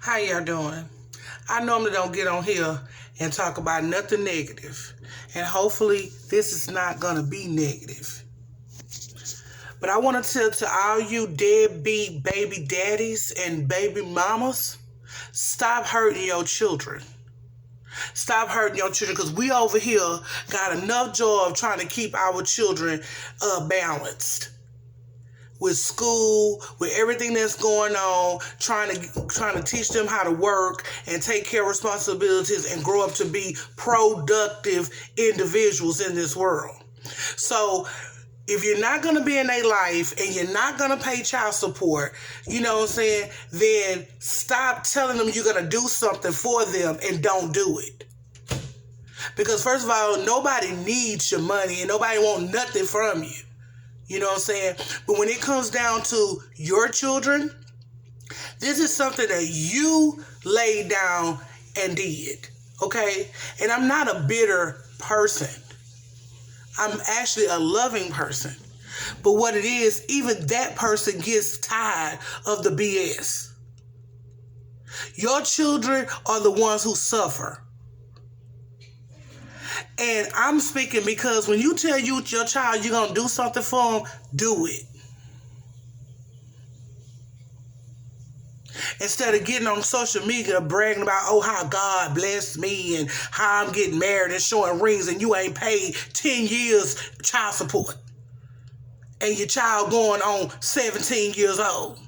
How y'all doing? I normally don't get on here and talk about nothing negative, and hopefully this is not gonna be negative. But I want to tell to all you deadbeat baby daddies and baby mamas, stop hurting your children. Stop hurting your children, because we over here got enough joy of trying to keep our children balanced. With school, with everything that's going on, trying to teach them how to work and take care of responsibilities and grow up to be productive individuals in this world. So if you're not going to be in their life and you're not going to pay child support, you know what I'm saying, then stop telling them you're going to do something for them and don't do it. Because first of all, nobody needs your money and nobody wants nothing from you. You know what I'm saying? But when it comes down to your children, this is something that you laid down and did, okay? And I'm not a bitter person. I'm actually a loving person. But what it is, even that person gets tired of the BS. Your children are the ones who suffer. And I'm speaking because when you tell your child you're going to do something for them, do it. Instead of getting on social media bragging about, oh, how God blessed me and how I'm getting married and showing rings and you ain't paid 10 years child support. And your child going on 17 years old.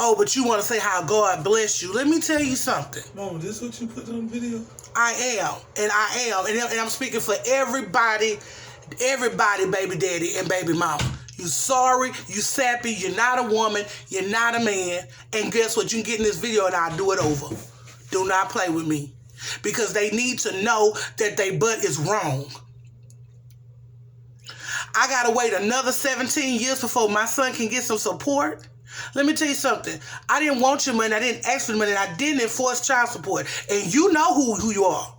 Oh, but you want to say how God bless you. Let me tell you something. Mama, this what you put on video? I am. And I'm speaking for everybody, baby daddy and baby mama. You sorry, you sappy, you're not a woman, you're not a man. And guess what? You can get in this video and I'll do it over. Do not play with me. Because they need to know that their butt is wrong. I got to wait another 17 years before my son can get some support. Let me tell you something. I didn't want your money. I didn't ask for money. And I didn't enforce child support. And you know who you are.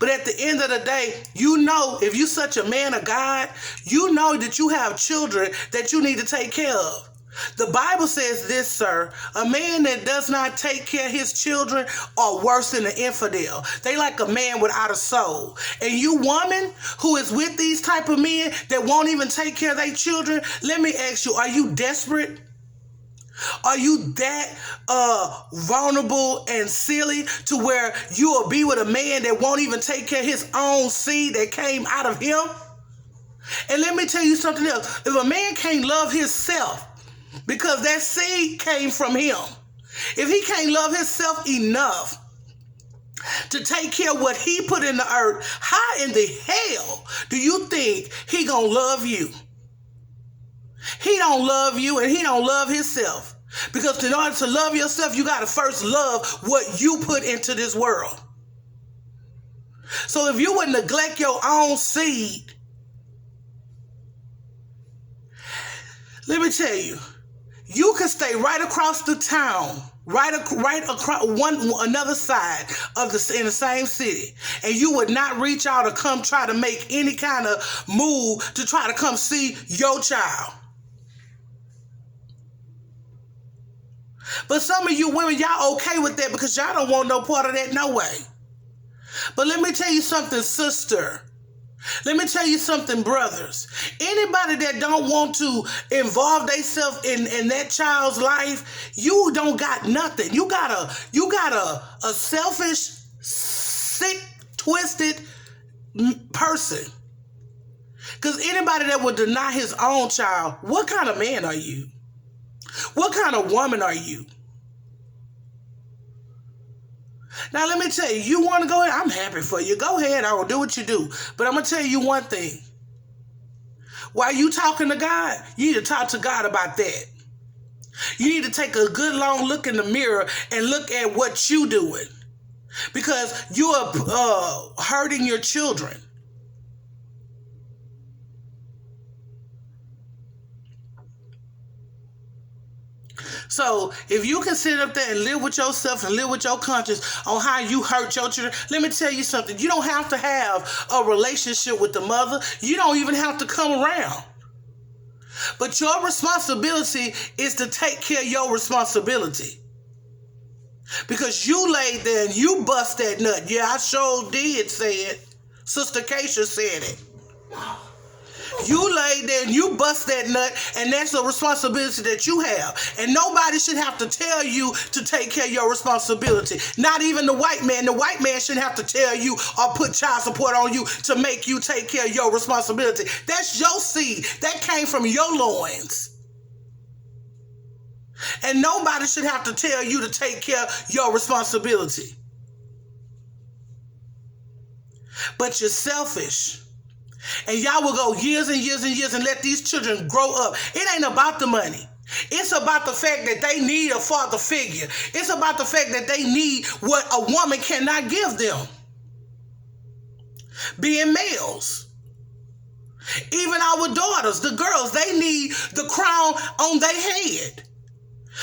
But at the end of the day, you know, if you're such a man of God, you know that you have children that you need to take care of. The Bible says this, sir. A man that does not take care of his children are worse than an infidel. They like a man without a soul. And you woman who is with these type of men that won't even take care of their children, let me ask you, are you desperate? Are you that vulnerable and silly to where you will be with a man that won't even take care of his own seed that came out of him? And let me tell you something else. If a man can't love himself, because that seed came from him. If he can't love himself enough to take care of what he put in the earth, how in the hell do you think he gonna love you? He don't love you and he don't love himself. Because in order to love yourself, you gotta first love what you put into this world. So if you would neglect your own seed, let me tell you, you can stay right across the town, right across another side of in the same city, and you would not reach out or come try to make any kind of move to try to come see your child. But some of you women, y'all okay with that because y'all don't want no part of that no way. But let me tell you something, sister. Let me tell you something, brothers. Anybody that don't want to involve themselves in that child's life, you don't got nothing. You got a selfish, sick, twisted person. Because anybody that would deny his own child, what kind of man are you? What kind of woman are you? Now, let me tell you, you want to go ahead? I'm happy for you. Go ahead. I will do what you do. But I'm going to tell you one thing. While you talking to God, you need to talk to God about that. You need to take a good long look in the mirror and look at what you doing. Because you are hurting your children. So if you can sit up there and live with yourself and live with your conscience on how you hurt your children, let me tell you something. You don't have to have a relationship with the mother. You don't even have to come around. But your responsibility is to take care of your responsibility. Because you laid there and you bust that nut. Yeah, I sure did say it. Sister Keisha said it. You laid there and you bust that nut, and that's a responsibility that you have. And nobody should have to tell you to take care of your responsibility. Not even the white man. The white man shouldn't have to tell you or put child support on you to make you take care of your responsibility. That's your seed. That came from your loins. And nobody should have to tell you to take care of your responsibility. But you're selfish. And y'all will go years and years and years and let these children grow up. It ain't about the money. It's about the fact that they need a father figure. It's about the fact that they need what a woman cannot give them. Being males. Even our daughters, the girls, they need the crown on their head.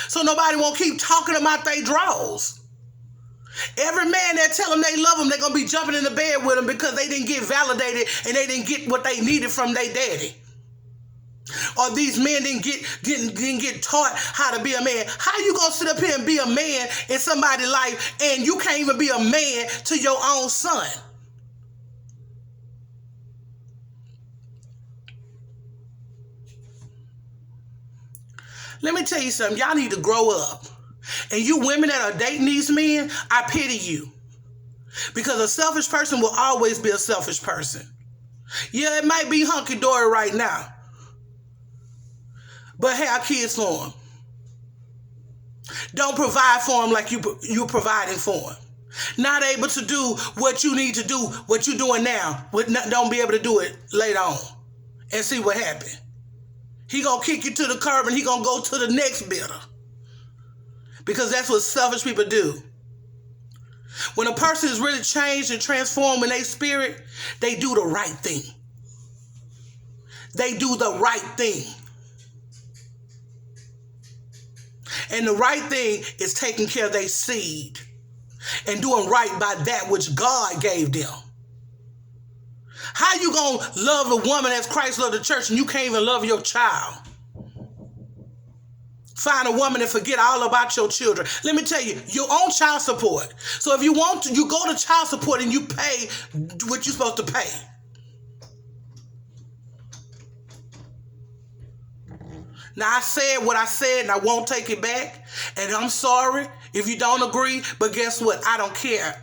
So nobody won't keep talking about their draws. Every man that tell them they love them, they're going to be jumping in the bed with them because they didn't get validated and they didn't get what they needed from their daddy. Or these men didn't get taught how to be a man. How you going to sit up here and be a man in somebody's life and you can't even be a man to your own son? Let me tell you something. Y'all need to grow up. And you women that are dating these men, I pity you. Because a selfish person will always be a selfish person. Yeah, it might be hunky-dory right now. But have kids for them. Don't provide for them like you're providing for them. Not able to do what you need to do, what you're doing now. Don't be able to do it later on. And see what happens. He gonna kick you to the curb and he gonna go to the next bidder. Because that's what selfish people do. When a person is really changed and transformed in their spirit, they do the right thing. They do the right thing. And the right thing is taking care of their seed and doing right by that which God gave them. How you gonna love a woman as Christ loved the church and you can't even love your child? Find a woman and forget all about your children. Let me tell you, you're on child support. So if you want to, you go to child support and you pay what you're supposed to pay. Now, I said what I said and I won't take it back. And I'm sorry if you don't agree, but guess what? I don't care.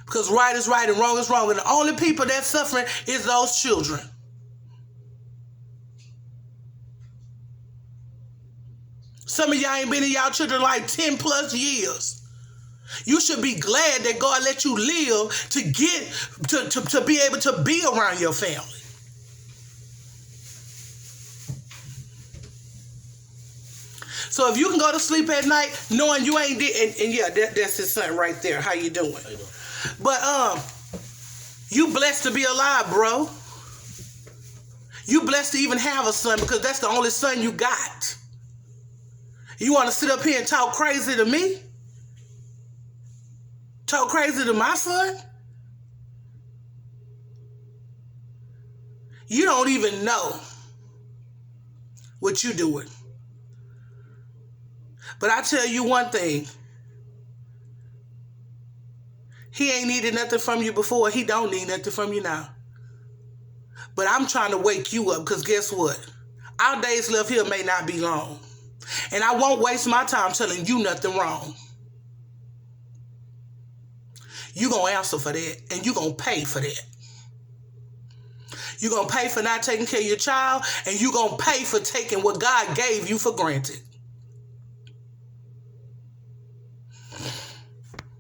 Because right is right and wrong is wrong. And the only people that's suffering is those children. Some of y'all ain't been in y'all children like 10 plus years. You should be glad that God let you live to get to be able to be around your family. So if you can go to sleep at night knowing you ain't dead, and yeah, that's his son right there. How you doing? But you blessed to be alive, bro. You blessed to even have a son because that's the only son you got. You want to sit up here and talk crazy to me? Talk crazy to my son? You don't even know what you're doing. But I tell you one thing. He ain't needed nothing from you before. He don't need nothing from you now. But I'm trying to wake you up because guess what? Our days left here may not be long. And I won't waste my time telling you nothing wrong. You're going to answer for that, and you're going to pay for that. You're going to pay for not taking care of your child, and you're going to pay for taking what God gave you for granted.